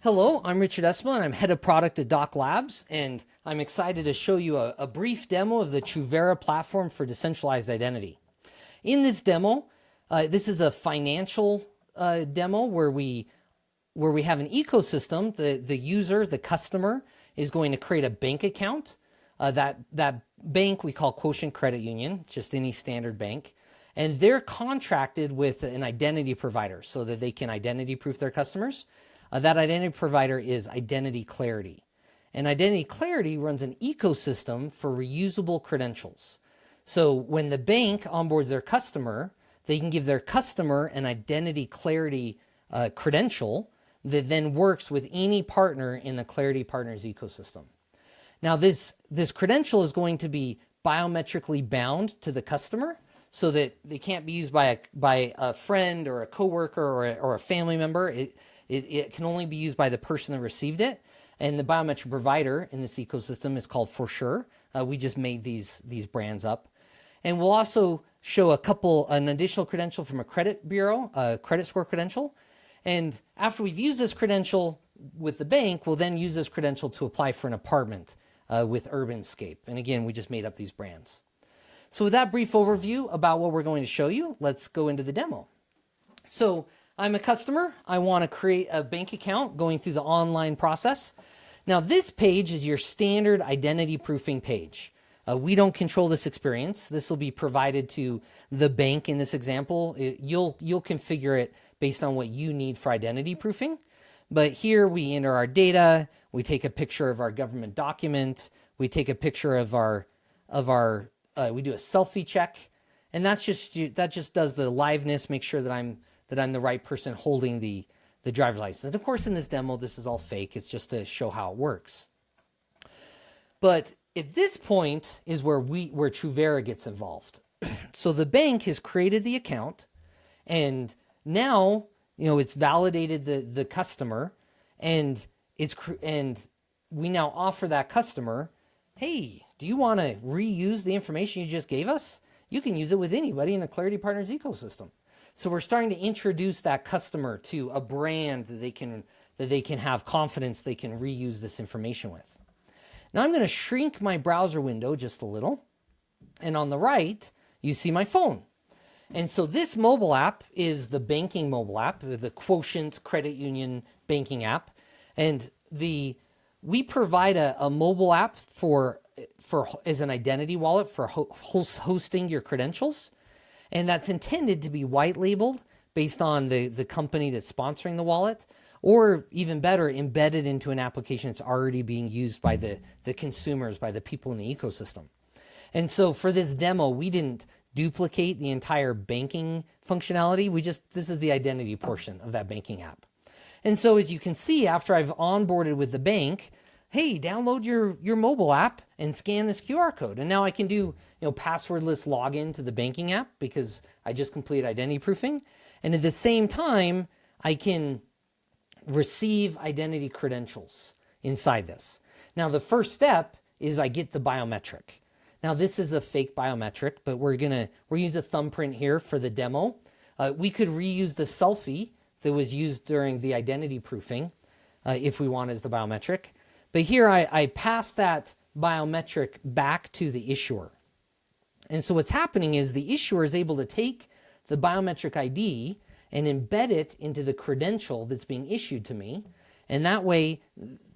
Hello, I'm Richard Espel, and I'm head of product at Doc Labs, and I'm excited to show you a brief demo of the Truvera platform for decentralized identity. In this demo, this is a financial demo where we have an ecosystem. The user, the customer, is going to create a bank account. That bank we call Quotient Credit Union, it's just any standard bank, and they're contracted with an identity provider so that they can identity proof their customers. That identity provider is Identity Clarity. And Identity Clarity runs an ecosystem for reusable credentials. So when the bank onboards their customer, they can give their customer an Identity Clarity credential that then works with any partner in the Clarity Partners ecosystem. Now this credential is going to be biometrically bound to the customer so that they can't be used by a friend or a coworker or a family member. It can only be used by the person that received it. And the biometric provider in this ecosystem is called For Sure. We just made these brands up. And we'll also show an additional credential from a credit bureau, a credit score credential. And after we've used this credential with the bank, we'll then use this credential to apply for an apartment with Urbanscape. And again, we just made up these brands. So with that brief overview about what we're going to show you, let's go into the demo. So I'm a customer. I want to create a bank account going through the online process. Now this page is your standard identity proofing page. We don't control this experience. This will be provided to the bank in this example. You'll configure it based on what you need for identity proofing. But here we enter our data. We take a picture of our government document. We take a picture of we do a selfie check. And that just does the liveness, make sure that I'm the right person holding the driver's license. And of course, in this demo, this is all fake. It's just to show how it works. But at this point is where Truvera gets involved. So the bank has created the account, and now it's validated the customer, and we now offer that customer, hey, do you want to reuse the information you just gave us? You can use it with anybody in the Clarity Partners ecosystem. So we're starting to introduce that customer to a brand that they can have confidence they can reuse this information with. Now I'm going to shrink my browser window just a little. And on the right, you see my phone. And so this mobile app is the banking mobile app, the Quotient Credit Union banking app. And we provide a mobile app as an identity wallet for hosting your credentials. And that's intended to be white labeled based on the company that's sponsoring the wallet, or even better, embedded into an application that's already being used by the consumers, by the people in the ecosystem. And so for this demo, we didn't duplicate the entire banking functionality. This is the identity portion of that banking app. And so as you can see, after I've onboarded with the bank, hey, download your mobile app and scan this QR code. And now I can do passwordless login to the banking app because I just completed identity proofing. And at the same time, I can receive identity credentials inside this. Now, the first step is I get the biometric. Now, this is a fake biometric, but we're use a thumbprint here for the demo. We could reuse the selfie that was used during the identity proofing if we want as the biometric. But here I pass that biometric back to the issuer. And so what's happening is the issuer is able to take the biometric ID and embed it into the credential that's being issued to me. And that way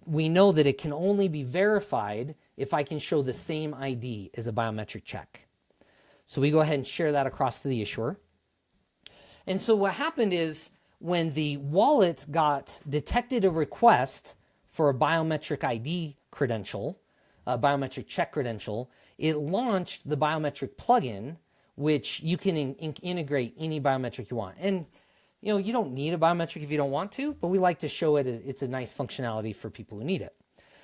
we know that it can only be verified if I can show the same ID as a biometric check. So we go ahead and share that across to the issuer. And so what happened is when the wallet detected a request for a biometric ID credential, a biometric check credential, it launched the biometric plugin, which you can integrate any biometric you want. And you don't need a biometric if you don't want to, but we like to show it. It's a nice functionality for people who need it.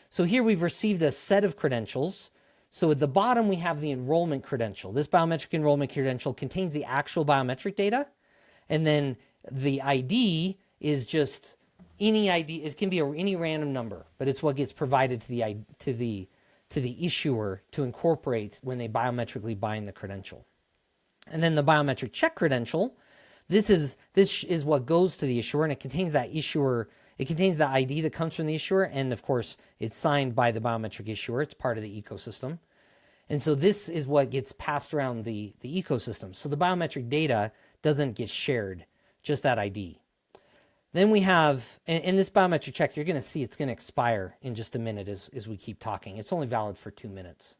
So here we've received a set of credentials. So at the bottom, we have the enrollment credential. This biometric enrollment credential contains the actual biometric data. And then the ID is just any ID. It can be any random number, but it's what gets provided to the issuer to incorporate when they biometrically bind the credential. And then the biometric check credential, this is what goes to the issuer, and it contains that issuer It contains the ID that comes from the issuer, and of course, it's signed by the biometric issuer. It's part of the ecosystem. And so this is what gets passed around the ecosystem. So the biometric data doesn't get shared, just that ID. Then we have, and this biometric check, you're going to see it's going to expire in just a minute as we keep talking. It's only valid for 2 minutes.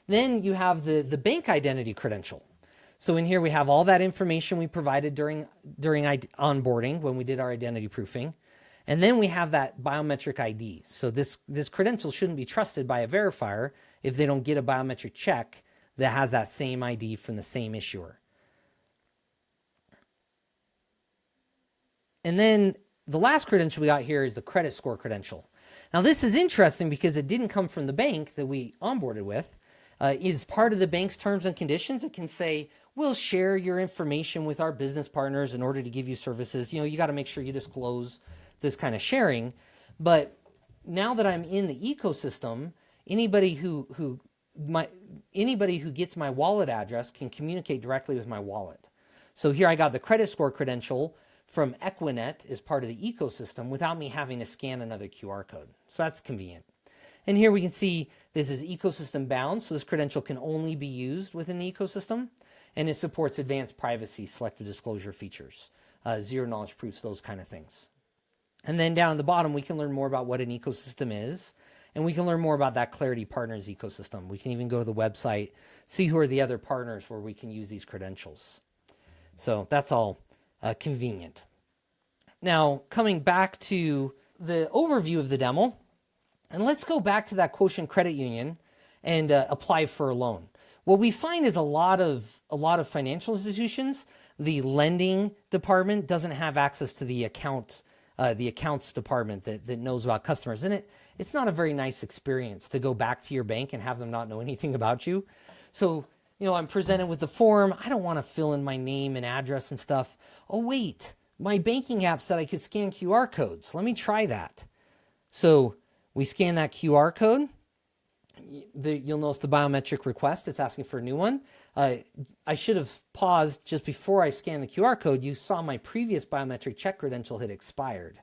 Then you have the bank identity credential. So in here we have all that information we provided during onboarding when we did our identity proofing. And then we have that biometric ID. So this credential shouldn't be trusted by a verifier if they don't get a biometric check that has that same ID from the same issuer. And then the last credential we got here is the credit score credential. Now this is interesting because it didn't come from the bank that we onboarded with. Is part of the bank's terms and conditions. It can say, we'll share your information with our business partners in order to give you services. You know, you got to make sure you disclose this kind of sharing. But now that I'm in the ecosystem, anybody who gets my wallet address can communicate directly with my wallet. So here I got the credit score credential from Equinet as part of the ecosystem without me having to scan another QR code. So that's convenient. And here we can see this is ecosystem bound, so this credential can only be used within the ecosystem, and it supports advanced privacy, selective disclosure features, zero knowledge proofs, those kind of things. And then down at the bottom, we can learn more about what an ecosystem is, and we can learn more about that Clarity Partners ecosystem. We can even go to the website, see who are the other partners where we can use these credentials. So that's all convenient. Now, coming back to the overview of the demo, and let's go back to that Quotient Credit Union and apply for a loan. What we find is a lot of financial institutions, the lending department doesn't have access to the accounts department that knows about customers. And it's not a very nice experience to go back to your bank and have them not know anything about you. So, you know, I'm presented with the form. I don't want to fill in my name and address and stuff. Oh, wait, my banking app said I could scan QR codes. Let me try that. So we scan that QR code. You'll notice the biometric request. It's asking for a new one. I should have paused just before I scanned the QR code. You saw my previous biometric check credential had expired.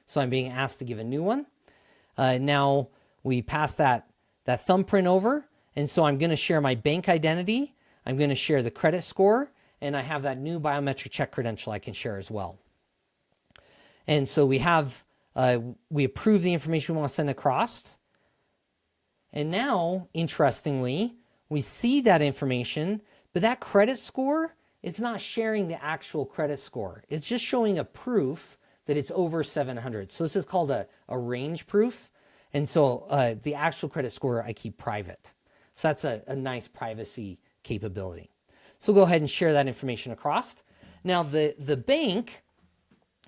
So I'm being asked to give a new one. Now we pass that thumbprint over. And so I'm going to share my bank identity. I'm going to share the credit score. And I have that new biometric check credential I can share as well. And so we approve the information we want to send across. And now, interestingly, we see that information, but that credit score is not sharing the actual credit score. It's just showing a proof that it's over 700. So this is called a range proof. And so the actual credit score I keep private. So that's a nice privacy capability. So we'll go ahead and share that information across. Now the bank,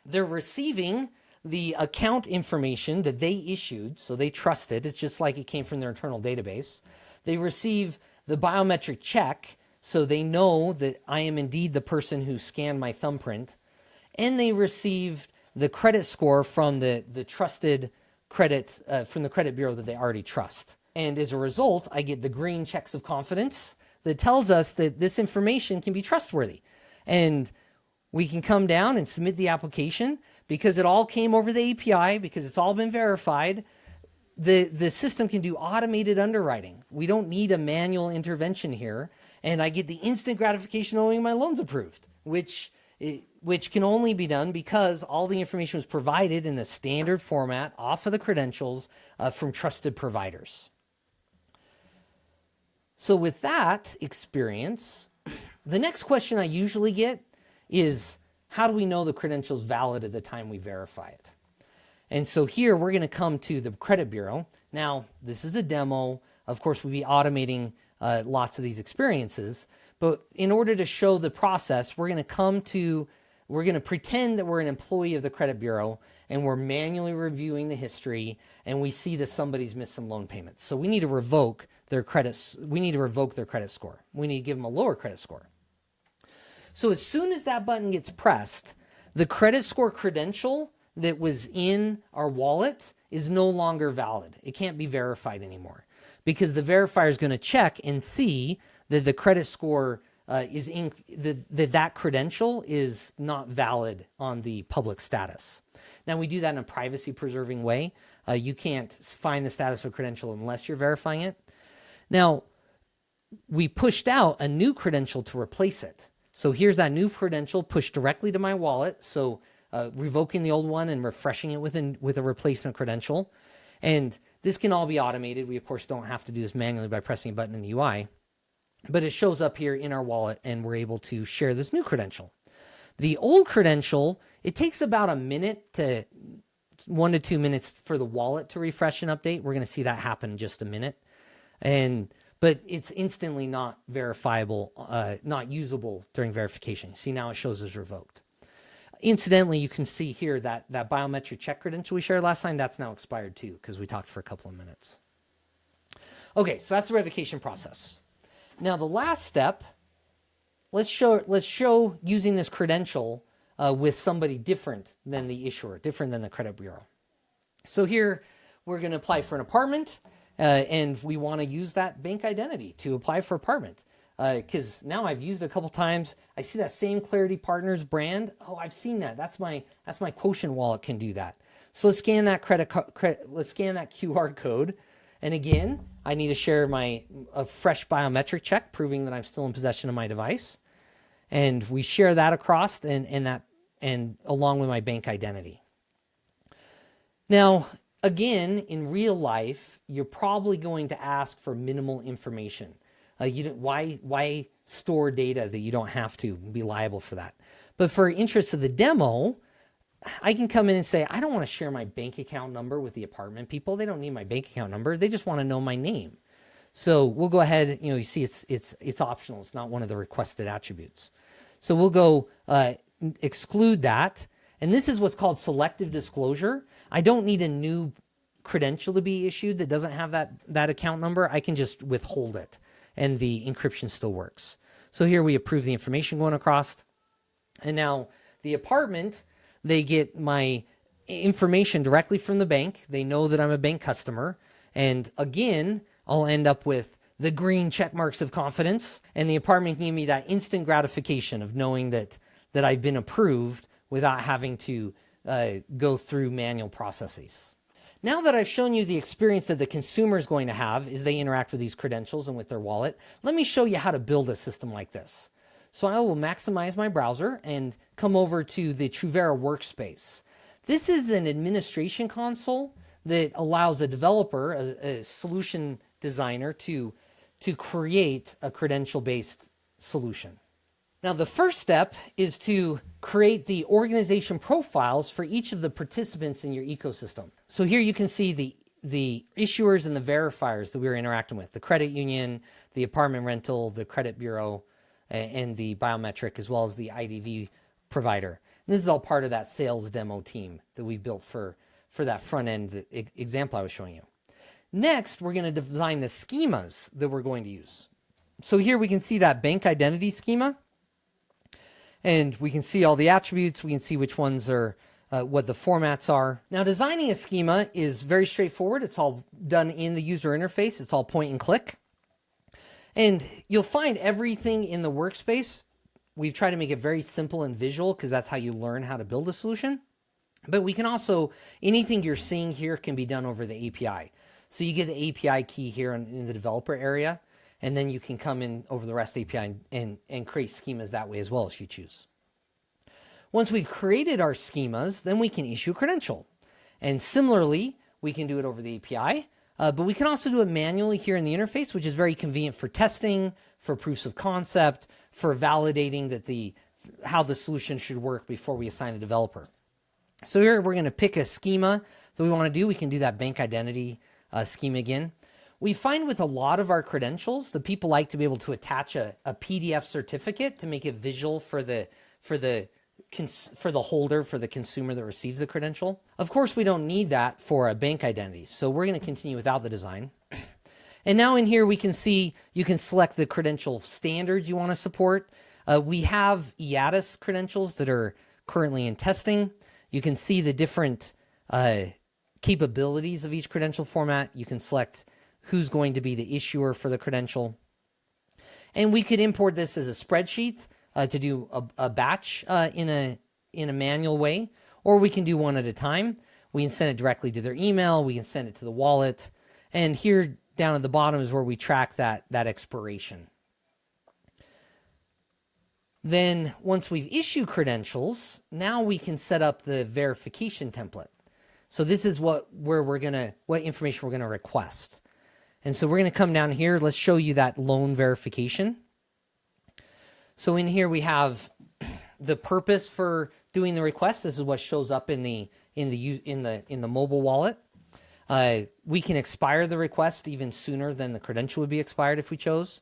they're receiving the account information that they issued, so they trust it. It's just like it came from their internal database. They receive the biometric check, so they know that I am indeed the person who scanned my thumbprint. And they received the credit score from the trusted credits from the credit bureau that they already trust. And as a result, I get the green checks of confidence that tells us that this information can be trustworthy. And we can come down and submit the application because it all came over the API, because it's all been verified. The system can do automated underwriting. We don't need a manual intervention here. And I get the instant gratification knowing my loan's approved, which can only be done because all the information was provided in the standard format off of the credentials from trusted providers. So with that experience, the next question I usually get is, how do we know the credential is valid at the time we verify it? And so here we're going to come to the credit bureau. Now, this is a demo. Of course, we'll be automating lots of these experiences. But in order to show the process, we're going to pretend that we're an employee of the credit bureau and we're manually reviewing the history and we see that somebody's missed some loan payments. So we need to revoke their credits. We need to revoke their credit score. We need to give them a lower credit score. So as soon as that button gets pressed, the credit score credential that was in our wallet is no longer valid. It can't be verified anymore because the verifier is going to check and see that the credit score that credential is not valid on the public status. Now we do that in a privacy preserving way. You can't find the status of a credential unless you're verifying it. Now we pushed out a new credential to replace it. So here's that new credential pushed directly to my wallet. So revoking the old one and refreshing it with a replacement credential. And this can all be automated. We of course don't have to do this manually by pressing a button in the UI. But it shows up here in our wallet and we're able to share this new credential. The old credential, it takes about 1 to 2 minutes for the wallet to refresh and update. We're going to see that happen in just a minute. But it's instantly not verifiable, not usable during verification. See, now it shows as revoked. Incidentally, you can see here that biometric check credential we shared last time, that's now expired too, because we talked for a couple of minutes. Okay, so that's the revocation process. Now the last step, let's show using this credential with somebody different than the issuer, different than the credit bureau. So here we're going to apply for an apartment, and we want to use that bank identity to apply for apartment. Because now I've used it a couple times. I see that same Clarity Partners brand. Oh, I've seen that. That's my Quotient wallet can do that. So let's scan that let's scan that QR code. And again, I need to share a fresh biometric check proving that I'm still in possession of my device. And we share that across and along with my bank identity. Now, again, in real life, you're probably going to ask for minimal information. Why store data that you don't have to be liable for that? But for interest of the demo, I can come in and say, I don't want to share my bank account number with the apartment people. They don't need my bank account number. They just want to know my name. So we'll go ahead, you see it's optional. It's not one of the requested attributes. So we'll go exclude that. And this is what's called selective disclosure. I don't need a new credential to be issued that doesn't have that account number. I can just withhold it and the encryption still works. So here we approve the information going across. And now the apartment, they get my information directly from the bank. They know that I'm a bank customer. And again, I'll end up with the green check marks of confidence. And the apartment can give me that instant gratification of knowing that I've been approved without having to go through manual processes. Now that I've shown you the experience that the consumer is going to have as they interact with these credentials and with their wallet, let me show you how to build a system like this. So I will maximize my browser and come over to the Truvera workspace. This is an administration console that allows a developer, a solution designer, to create a credential-based solution. Now, the first step is to create the organization profiles for each of the participants in your ecosystem. So here you can see the issuers and the verifiers that we were interacting with, the credit union, the apartment rental, the credit bureau, and the biometric, as well as the IDV provider. And this is all part of that sales demo team that we built for that front end example I was showing you. Next, we're going to design the schemas that we're going to use. So here we can see that bank identity schema. And we can see all the attributes. We can see which ones are, what the formats are. Now, designing a schema is very straightforward. It's all done in the user interface. It's all point and click. And you'll find everything in the workspace. We've tried to make it very simple and visual because that's how you learn how to build a solution. But we can also, anything you're seeing here can be done over the API. So you get the API key here in the developer area. And then you can come in over the REST API and create schemas that way as well if you choose. Once we've created our schemas, then we can issue a credential. And similarly, we can do it over the API, but we can also do it manually here in the interface, which is very convenient for testing, for proofs of concept, for validating that how the solution should work before we assign a developer. So here we're going to pick a schema that we want to do. We can do that bank identity schema again. We find with a lot of our credentials that people like to be able to attach a PDF certificate to make it visual for the holder, for the consumer that receives the credential. Of course, we don't need that for a bank identity, so we're going to continue without the design. And now in here we can see you can select the credential standards you want to support. We have IATIS credentials that are currently in testing. You can see the different capabilities of each credential format. You can select who's going to be the issuer for the credential. And we could import this as a spreadsheet to do a batch in a manual way, or we can do one at a time. We can send it directly to their email. We can send it to the wallet. And here down at the bottom is where we track that expiration. Then once we've issued credentials, now we can set up the verification template. So this is what information we're gonna request. And so we're gonna come down here. Let's show you that loan verification. So in here we have the purpose for doing the request. This is what shows up in the mobile wallet. We can expire the request even sooner than the credential would be expired if we chose.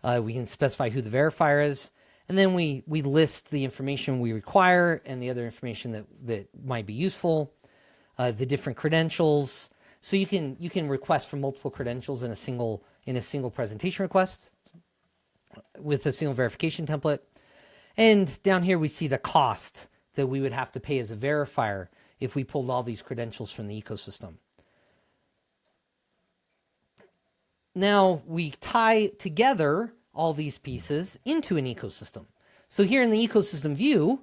We can specify who the verifier is. And then we list the information we require and the other information that might be useful, the different credentials. So you can request for multiple credentials in a single presentation request with a single verification template. And down here we see the cost that we would have to pay as a verifier if we pulled all these credentials from the ecosystem. Now we tie together all these pieces into an ecosystem. So here in the ecosystem view,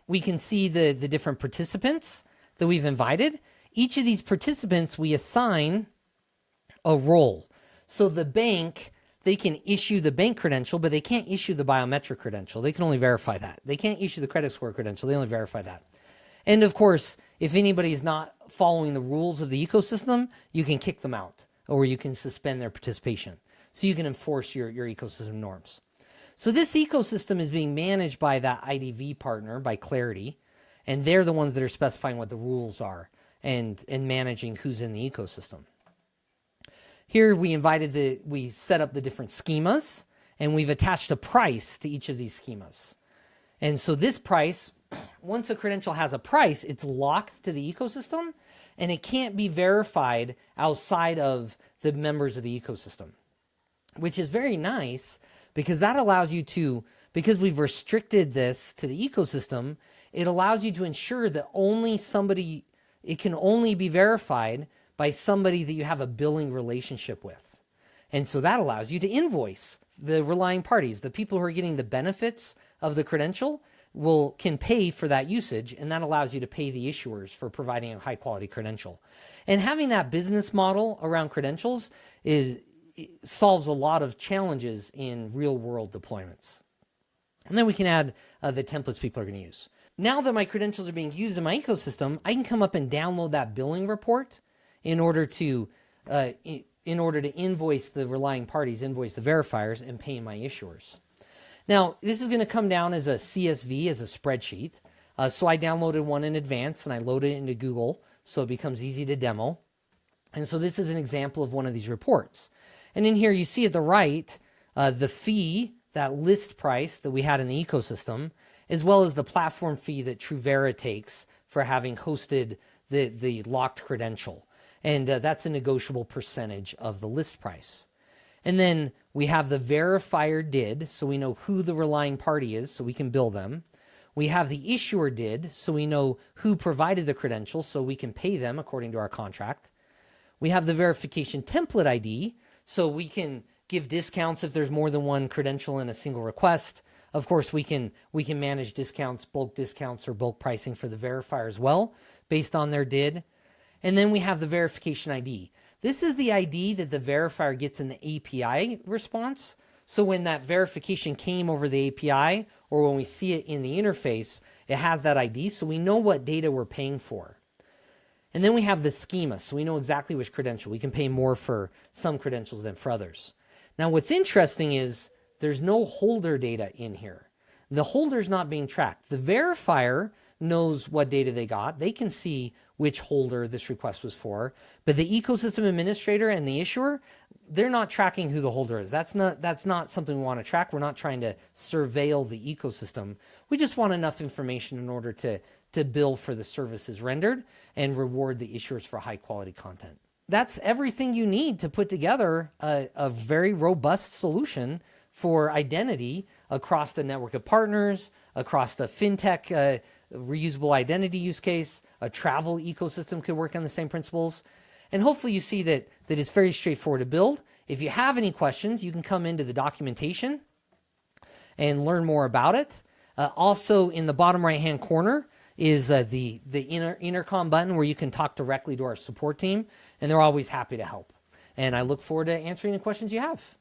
we can see the different participants that we've invited. Each of these participants, we assign a role. So the bank, they can issue the bank credential, but they can't issue the biometric credential. They can only verify that. They can't issue the credit score credential. They only verify that. And of course, if anybody is not following the rules of the ecosystem, you can kick them out or you can suspend their participation. So you can enforce your ecosystem norms. So this ecosystem is being managed by that IDV partner, by Clarity, and they're the ones that are specifying what the rules are and managing who's in the ecosystem. Here we set up the different schemas, and we've attached a price to each of these schemas. And so this price, once a credential has a price, it's locked to the ecosystem, and it can't be verified outside of the members of the ecosystem, which is very nice because that allows you to, because we've restricted this to the ecosystem, it allows you to ensure that it can only be verified by somebody that you have a billing relationship with. And so that allows you to invoice the relying parties. The people who are getting the benefits of the credential can pay for that usage, and that allows you to pay the issuers for providing a high quality credential. And having that business model around credentials solves a lot of challenges in real world deployments. And then we can add the templates people are going to use. Now that my credentials are being used in my ecosystem, I can come up and download that billing report in order to invoice the relying parties, invoice the verifiers, and pay my issuers. Now, this is going to come down as a CSV, as a spreadsheet. So I downloaded one in advance and I loaded it into Google so it becomes easy to demo. And so this is an example of one of these reports. And in here you see at the right, the fee, that list price that we had in the ecosystem, as well as the platform fee that Truvera takes for having hosted the locked credential. And that's a negotiable percentage of the list price. And then we have the verifier did, so we know who the relying party is, so we can bill them. We have the issuer did, so we know who provided the credentials, so we can pay them according to our contract. We have the verification template ID, so we can give discounts if there's more than one credential in a single request. Of course, we can manage discounts, or bulk pricing for the verifier as well, based on their did. And then we have the verification ID. This is the ID that the verifier gets in the API response. So when that verification came over the API, or when we see it in the interface, it has that ID, so we know what data we're paying for. And then we have the schema, so we know exactly which credential. We can pay more for some credentials than for others. Now, what's interesting is there's no holder data in here. The holder's not being tracked. The verifier knows what data they got. They can see which holder this request was for, but the ecosystem administrator and the issuer, they're not tracking who the holder is. That's not something we want to track. We're not trying to surveil the ecosystem. We just want enough information in order to bill for the services rendered and reward the issuers for high quality content. That's everything you need to put together a very robust solution for identity across the network of partners, across the fintech reusable identity use case. A travel ecosystem could work on the same principles. And hopefully you see that it's very straightforward to build. If you have any questions, you can come into the documentation and learn more about it. Also, in the bottom right-hand corner is the intercom button where you can talk directly to our support team, and they're always happy to help. And I look forward to answering the questions you have.